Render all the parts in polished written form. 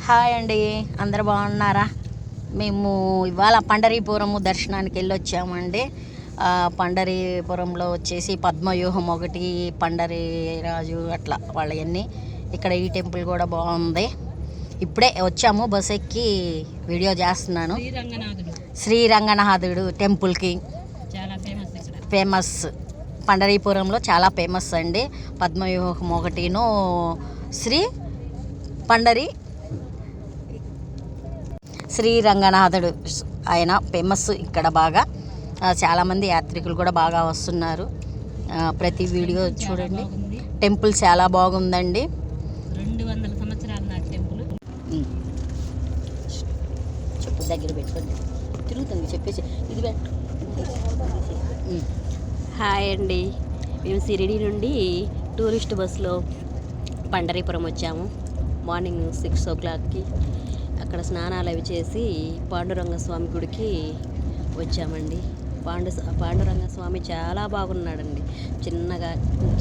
Hi అండి, అందరు బాగున్నారా? మేము ఇవాళ పండరీపురము దర్శనానికి వెళ్ళొచ్చామండి. పండరీపురంలో వచ్చేసి పద్మవ్యూహం ఒకటి, పండరీరాజు అట్లా వాళ్ళవన్నీ. ఇక్కడ ఈ టెంపుల్ కూడా బాగుంది. ఇప్పుడే వచ్చాము, బస్ ఎక్కి వీడియో చేస్తున్నాను. శ్రీరంగనాథుడు టెంపుల్కి చాలా ఫేమస్. పండరీపురంలో చాలా ఫేమస్ అండి. పద్మవ్యూహం ఒకటిను శ్రీరంగనాథుడు ఆయన ఫేమస్ ఇక్కడ బాగా. చాలామంది యాత్రికులు కూడా బాగా వస్తున్నారు. ప్రతి వీడియో చూడండి. టెంపుల్ చాలా బాగుందండి. 200 సంవత్సరాల నాటి టెంపుల్. చెప్పు దగ్గర పెట్టుకోండి, తిరుగుతుంది చెప్పేసి ఇది పెట్టు. హాయ్ అండి, మేము సిరిడి నుండి టూరిస్ట్ బస్సులో పండరీపురం వచ్చాము. మార్నింగ్ 6 o'clockకి అక్కడ స్నానాలు అవి చేసి పాండురంగ స్వామి గుడికి వచ్చామండి. పాండురంగ స్వామి చాలా బాగున్నాడండి. చిన్నగా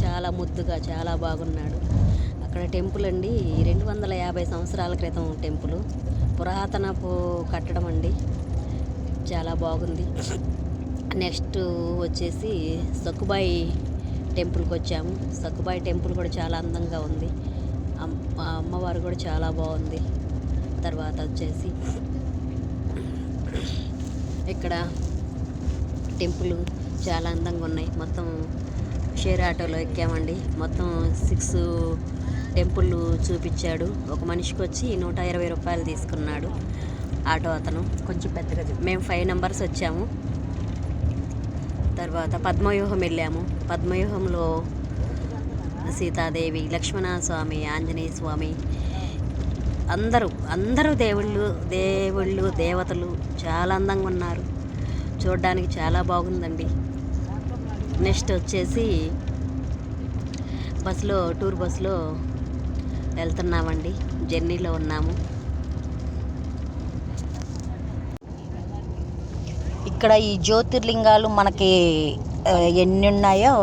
చాలా ముద్దుగా చాలా బాగున్నాడు. అక్కడ టెంపుల్ అండి 250 సంవత్సరాల క్రితం టెంపుల్, పురాతనపు కట్టడం అండి. చాలా బాగుంది. నెక్స్ట్ వచ్చేసి సక్కుబాయి టెంపుల్కి వచ్చాము. సక్కుబాయి టెంపుల్ కూడా చాలా అందంగా ఉంది. అమ్మవారు కూడా చాలా బాగుంది. తర్వాత వచ్చేసి ఇక్కడ టెంపుల్ చాలా అందంగా ఉన్నాయి. మొత్తం షేర్ ఆటోలో ఎక్కామండి. మొత్తం 6 టెంపుల్ చూపించాడు. ఒక మనిషికి వచ్చి 120 రూపాయలు తీసుకున్నాడు ఆటో అతను. కొంచెం పెద్దగా. మేము 5 మెంబర్స్ వచ్చాము. తర్వాత పద్మవ్యూహం వెళ్ళాము. పద్మవ్యూహంలో సీతాదేవి, లక్ష్మణస్వామి, ఆంజనేయ స్వామి, అందరూ దేవుళ్ళు దేవతలు చాలా అందంగా ఉన్నారు. చూడడానికి చాలా బాగుందండి. నెక్స్ట్ వచ్చేసి టూర్ బస్సులో వెళ్తున్నామండి. జర్నీలో ఉన్నాము. ఇక్కడ ఈ జ్యోతిర్లింగాలు మనకి ఎన్ని ఉన్నాయో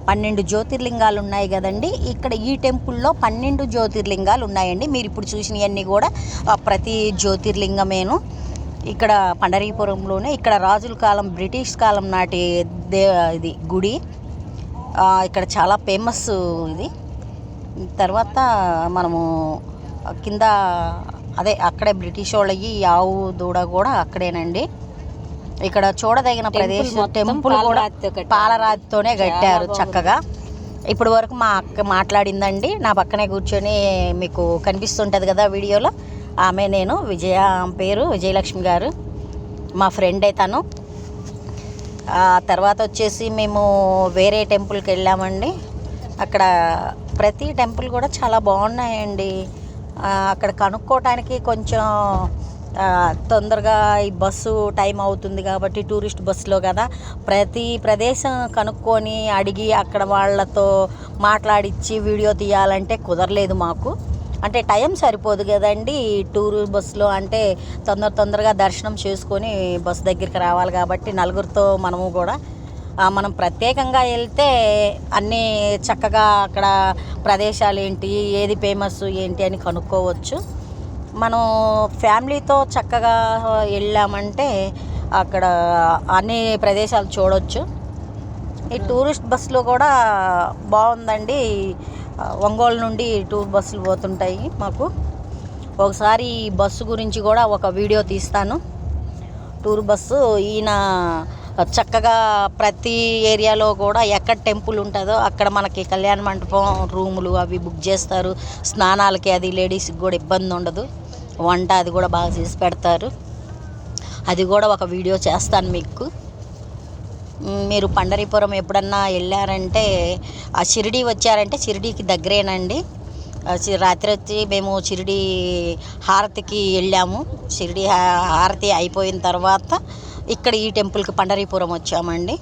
12 జ్యోతిర్లింగాలు ఉన్నాయి కదండి. ఇక్కడ ఈ టెంపుల్లో 12 జ్యోతిర్లింగాలు ఉన్నాయండి. మీరు ఇప్పుడు చూసినవన్నీ కూడా ప్రతి జ్యోతిర్లింగమేను. ఇక్కడ పండరీపురంలోనే ఇక్కడ రాజుల కాలం, బ్రిటిష్ కాలం నాటి ఇది గుడి. ఇక్కడ చాలా ఫేమస్ ఇది. తర్వాత మనము కింద అక్కడే బ్రిటిష్ వాళ్ళకి ఆవు దూడ కూడా అక్కడేనండి. ఇక్కడ చూడదగిన ప్రదేశం. టెంపుల్ కూడా పాలరాతితోనే కట్టారు చక్కగా. ఇప్పటి వరకు మా అక్క మాట్లాడిందండి, నా పక్కనే కూర్చొని మీకు కనిపిస్తుంటుంది కదా వీడియోలో. ఆమె నేను పేరు విజయలక్ష్మి గారు, మా ఫ్రెండే తను. తర్వాత వచ్చేసి మేము వేరే టెంపుల్కి వెళ్ళామండి. అక్కడ ప్రతి టెంపుల్ కూడా చాలా బాగున్నాయండి. అక్కడ కనుక్కోవటానికి కొంచెం తొందరగా ఈ బస్సు టైం అవుతుంది కాబట్టి టూరిస్ట్ బస్సులో కదా, ప్రతి ప్రదేశం కనుక్కొని అడిగి అక్కడ వాళ్ళతో మాట్లాడిచ్చి వీడియో తీయాలంటే కుదరలేదు మాకు. అంటే టైం సరిపోదు కదండి టూర్ బస్సులో. అంటే తొందరగా దర్శనం చేసుకొని బస్సు దగ్గరికి రావాలి కాబట్టి నలుగురితో మనం ప్రత్యేకంగా వెళ్తే అన్నీ చక్కగా అక్కడ ప్రదేశాలు ఏంటి, ఏది ఫేమస్ ఏంటి అని కనుక్కోవచ్చు. మనం ఫ్యామిలీతో చక్కగా వెళ్ళామంటే అక్కడ అన్ని ప్రదేశాలు చూడవచ్చు. ఈ టూరిస్ట్ బస్సులో కూడా బాగుందండి. ఒంగోలు నుండి టూర్ బస్సులు పోతుంటాయి మాకు. ఒకసారి ఈ బస్సు గురించి కూడా ఒక వీడియో తీస్తాను. టూర్ బస్సు ఈయన చక్కగా ప్రతి ఏరియాలో కూడా ఎక్కడ టెంపుల్ ఉంటుందో అక్కడ మనకి కళ్యాణ మండపం, రూములు అవి బుక్ చేస్తారు. స్నానాలకి అది లేడీస్కి కూడా ఇబ్బంది ఉండదు. వంట అది కూడా బాగా చేసి పెడతారు. అది కూడా ఒక వీడియో చేస్తాను మీకు. మీరు పండరీపురం ఎప్పుడన్నా వెళ్ళారంటే, ఆ షిరిడి వచ్చారంటే షిరిడీకి దగ్గరేనండి. రాత్రి వచ్చి మేము షిరిడి హారతికి వెళ్ళాము. షిరిడి హారతి అయిపోయిన తర్వాత ఇక్కడ ఈ టెంపుల్కి పండరీపురం వచ్చామండి.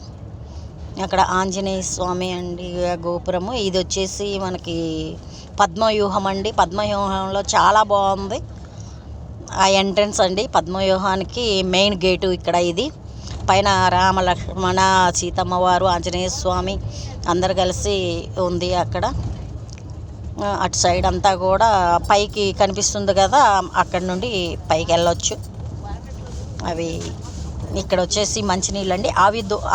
అక్కడ ఆంజనేయ స్వామి అండి గోపురము. ఇది వచ్చేసి మనకి పద్మవ్యూహం అండి. పద్మవ్యూహంలో చాలా బాగుంది ఆ ఎంట్రన్స్ అండి. పద్మవ్యూహానికి మెయిన్ గేటు ఇక్కడ ఇది. పైన రామ, లక్ష్మణ, సీతమ్మ వారు, ఆంజనేయ స్వామి అందరు కలిసి ఉంది అక్కడ. అటు సైడ్ అంతా కూడా పైకి కనిపిస్తుంది కదా, అక్కడి నుండి పైకి వెళ్ళొచ్చు. అవి ఇక్కడ వచ్చేసి మంచినీళ్ళు అండి.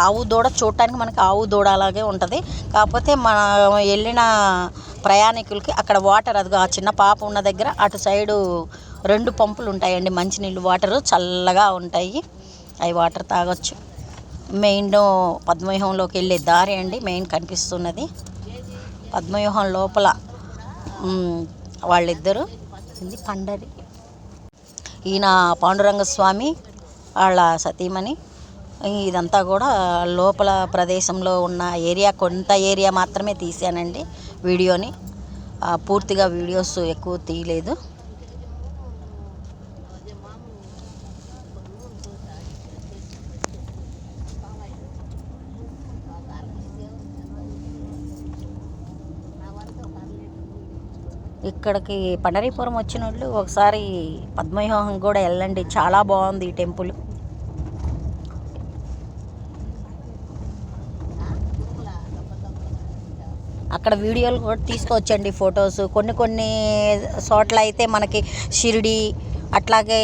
ఆవు దూడ చూడటానికి మనకి ఆవు దూడ అలాగే ఉంటుంది. కాకపోతే మనం వెళ్ళిన ప్రయాణికులకి అక్కడ వాటర్, అదిగో ఆ చిన్న పాప ఉన్న దగ్గర అటు సైడు 2 పంపులు ఉంటాయండి. మంచినీళ్ళు వాటరు చల్లగా ఉంటాయి. అవి వాటర్ తాగొచ్చు. మెయిన్ పద్మవ్యూహంలోకి వెళ్ళే దారి అండి మెయిన్ కనిపిస్తున్నది. పద్మవ్యూహం లోపల వాళ్ళిద్దరు ఇది పండరి, ఈయన పాండురంగ స్వామి వాళ్ళ సతీమణి. ఇదంతా కూడా లోపల ప్రదేశంలో ఉన్న ఏరియా, కొంత ఏరియా మాత్రమే తీసానండి వీడియోని. పూర్తిగా వీడియోస్ ఎక్కువ తీయలేదు. ఇక్కడికి పండరీపురం వచ్చిన వాళ్ళు ఒకసారి పద్మవ్యూహం కూడా వెళ్ళండి, చాలా బాగుంది ఈ టెంపుల్. అక్కడ వీడియోలు కూడా తీసుకోవచ్చండి, ఫొటోస్. కొన్ని చోట్ల అయితే మనకి షిరిడి అట్లాగే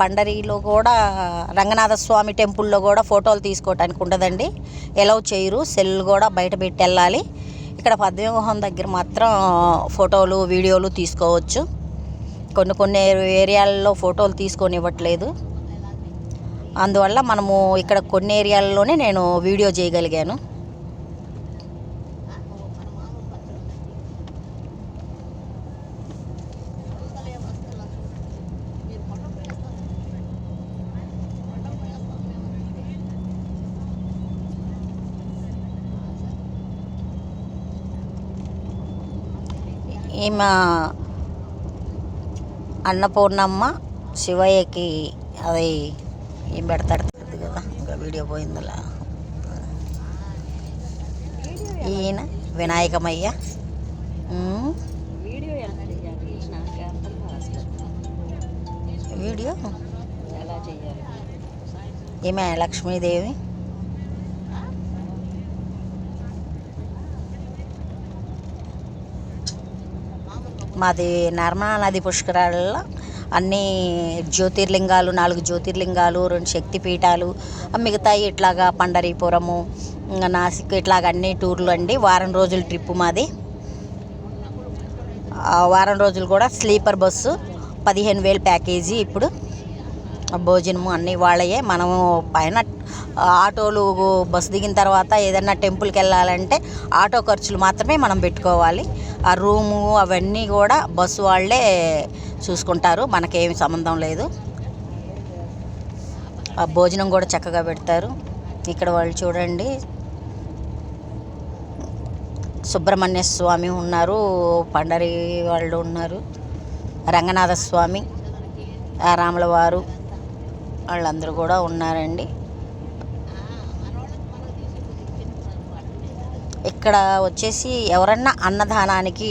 పండరీలో కూడా రంగనాథ స్వామి టెంపుల్లో కూడా ఫోటోలు తీసుకోవటానికి ఉండదండి, ఎలౌ చేయరు. సెల్ కూడా బయట పెట్టి వెళ్ళాలి. ఇక్కడ పద్మవ్యూహం దగ్గర మాత్రం ఫోటోలు వీడియోలు తీసుకోవచ్చు. కొన్ని ఏరియాల్లో ఫోటోలు తీసుకొని ఇవ్వట్లేదు. అందువల్ల మనము ఇక్కడ కొన్ని ఏరియాల్లోనే నేను వీడియో చేయగలిగాను. ఈమె అన్నపూర్ణమ్మ శివయ్యకి అది ఏం పెడతాడు కదా, ఇంకా వీడియో పోయిందిలా. ఈయన వినాయకమయ్య. వీడియో ఎలా చేయాలి. ఈమె లక్ష్మీదేవి. మాది నర్మదా నది పుష్కరాల్లో అన్నీ జ్యోతిర్లింగాలు, 4 జ్యోతిర్లింగాలు, 2 శక్తిపీఠాలు, మిగతాయి ఇట్లాగా పండరీపురము, నాసిక్ ఇట్లాగ అన్ని టూర్లు అండి. వారం రోజుల ట్రిప్పు మాది. వారం రోజులు కూడా స్లీపర్ బస్సు 15,000 ప్యాకేజీ. ఇప్పుడు భోజనము అన్నీ వాళ్ళయే. మనము పైన ఆటోలు బస్సు దిగిన తర్వాత ఏదైనా టెంపుల్కి వెళ్ళాలంటే ఆటో ఖర్చులు మాత్రమే మనం పెట్టుకోవాలి. ఆ రూము అవన్నీ కూడా బస్సు వాళ్ళే చూసుకుంటారు, మనకేమి సంబంధం లేదు. ఆ భోజనం కూడా చక్కగా పెడతారు. ఇక్కడ వాళ్ళు చూడండి, సుబ్రహ్మణ్య స్వామి ఉన్నారు, పండరి వాళ్ళు ఉన్నారు, రంగనాథ స్వామి, రాముల వారు వాళ్ళందరూ కూడా ఉన్నారండి. ఇక్కడ వచ్చేసి ఎవరన్నా అన్నదానానికి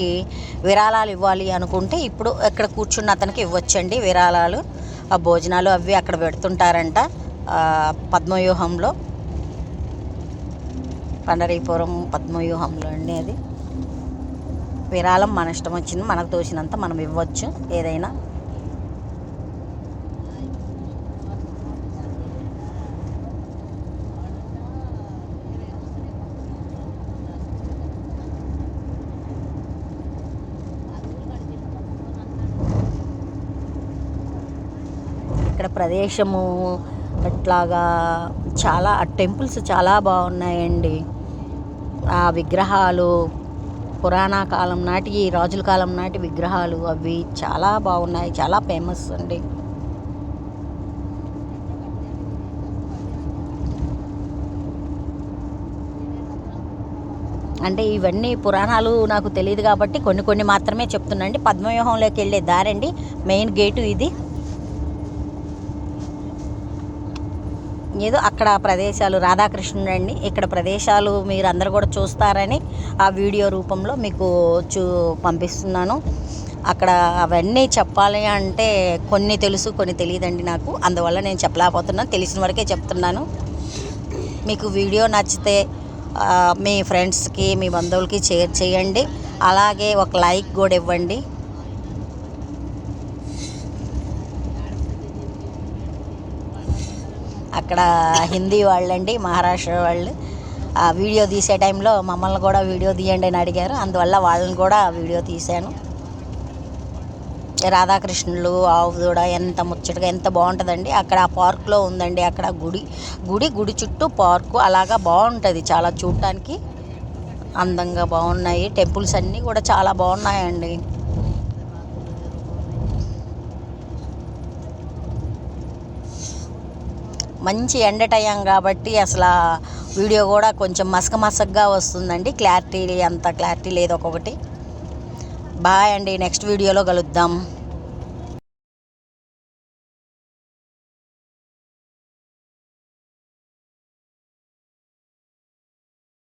విరాళాలు ఇవ్వాలి అనుకుంటే ఇప్పుడు ఇక్కడ కూర్చున్న అతనికి ఇవ్వచ్చండి విరాళాలు. ఆ భోజనాలు అవి అక్కడ పెడుతుంటారంట పద్మవ్యూహంలో, పండరీపురం పద్మవ్యూహంలో అండి. అది విరాళం మన ఇష్టం వచ్చింది, మనకు తోచినంత మనం ఇవ్వచ్చు ఏదైనా. ఇక్కడ ప్రదేశము అట్లాగా చాలా టెంపుల్స్ చాలా బాగున్నాయండి. ఆ విగ్రహాలు పురాణ కాలం నాటి, రాజుల కాలం నాటి విగ్రహాలు అవి చాలా బాగున్నాయి, చాలా ఫేమస్ అండి. అంటే ఇవన్నీ పురాణాలు నాకు తెలియదు కాబట్టి కొన్ని మాత్రమే చెప్తున్నాండి. పద్మవ్యూహంలోకి వెళ్ళే దారండి, మెయిన్ గేటు ఇది. ఏదో అక్కడ ప్రదేశాలు రాధాకృష్ణుడు అండి. ఇక్కడ ప్రదేశాలు మీరు అందరు కూడా చూస్తారని ఆ వీడియో రూపంలో మీకు పంపిస్తున్నాను. అక్కడ అవన్నీ చెప్పాలి అంటే కొన్ని తెలుసు, కొన్ని తెలియదండి నాకు, అందువల్ల నేను చెప్పలేకపోతున్నాను. తెలిసిన వరకే చెప్తున్నాను. మీకు వీడియో నచ్చితే మీ ఫ్రెండ్స్కి, మీ బంధువులకి షేర్ చేయండి. అలాగే ఒక లైక్ కూడా ఇవ్వండి. అక్కడ హిందీ వాళ్ళండి, మహారాష్ట్ర వాళ్ళు ఆ వీడియో తీసే టైంలో మమ్మల్ని కూడా వీడియో తీయండి అని అడిగారు. అందువల్ల వాళ్ళని కూడా వీడియో తీశాను. రాధాకృష్ణులు, ఆవు దూడ ఎంత ముచ్చటగా ఎంత బాగుంటుందండి. అక్కడ ఆ పార్క్లో ఉందండి. అక్కడ గుడి చుట్టూ పార్కు అలాగా బాగుంటుంది. చాలా చూడటానికి అందంగా బాగున్నాయి. టెంపుల్స్ అన్నీ కూడా చాలా బాగున్నాయండి. మంచి ఎండ టైం కాబట్టి అసలు వీడియో కూడా కొంచెం మసకగా వస్తుందండి. అంత క్లారిటీ లేదు. ఒక్కొక్కటి. బాయ్ అండి. నెక్స్ట్ వీడియోలో కలుద్దాం.